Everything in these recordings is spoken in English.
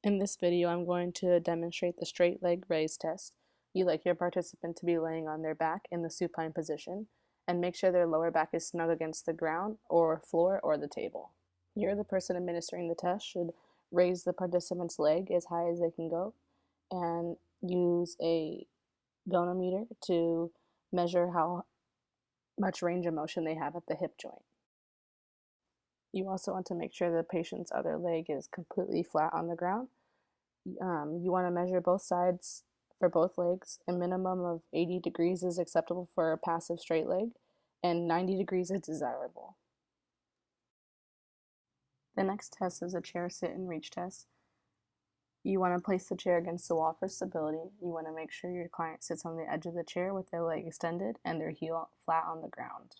In this video, I'm going to demonstrate the straight leg raise test. You like your participant to be laying on their back in the supine position and make sure their lower back is snug against the ground or floor or the table. Here, the person administering the test should raise the participant's leg as high as they can go and use a gonometer to measure how much range of motion they have at the hip joint. You also want to make sure the patient's other leg is completely flat on the ground. You want to measure both sides for both legs. A minimum of 80 degrees is acceptable for a passive straight leg, and 90 degrees is desirable. The next test is a chair sit and reach test. You want to place the chair against the wall for stability. You want to make sure your client sits on the edge of the chair with their leg extended and their heel flat on the ground.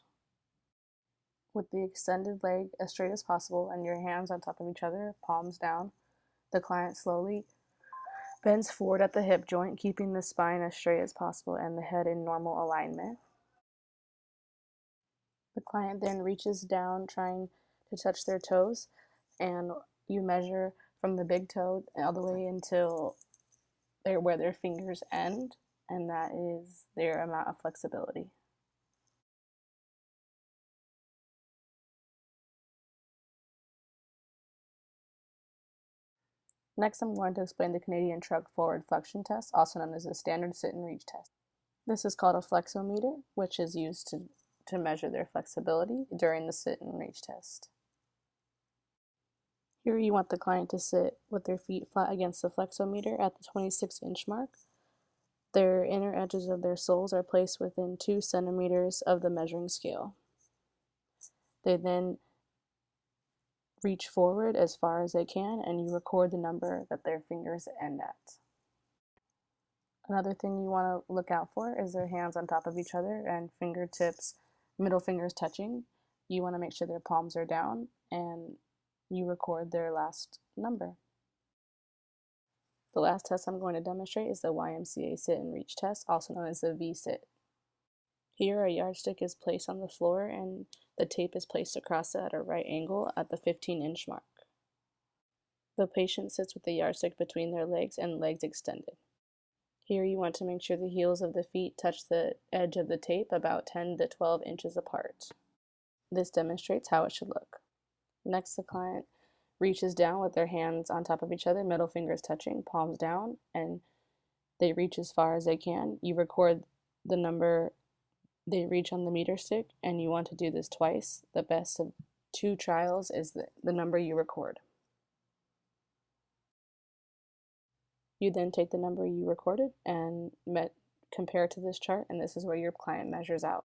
With the extended leg as straight as possible and your hands on top of each other, palms down, the client slowly bends forward at the hip joint, keeping the spine as straight as possible and the head in normal alignment. The client then reaches down, trying to touch their toes, and you measure from the big toe all the way until where their fingers end, and that is their amount of flexibility. Next, I'm going to explain the Canadian truck forward flexion test, also known as the standard sit and reach test. This is called a flexometer, which is used to measure their flexibility during the sit and reach test. Here you want the client to sit with their feet flat against the flexometer at the 26-inch mark. Their inner edges of their soles are placed within 2 centimeters of the measuring scale. They then reach forward as far as they can, and you record the number that their fingers end at. Another thing you want to look out for is their hands on top of each other and fingertips, middle fingers touching. You want to make sure their palms are down and you record their last number. The last test I'm going to demonstrate is the YMCA sit and reach test, also known as the V-sit. Here, a yardstick is placed on the floor and the tape is placed across it at a right angle at the 15-inch mark. The patient sits with the yardstick between their legs and legs extended. Here you want to make sure the heels of the feet touch the edge of the tape about 10 to 12 inches apart. This demonstrates how it should look. Next, the client reaches down with their hands on top of each other, middle fingers touching, palms down, and they reach as far as they can. You record the number they reach on the meter stick, and you want to do this twice. The best of 2 trials is the number you record. You then take the number you recorded and compare it to this chart, and this is where your client measures out.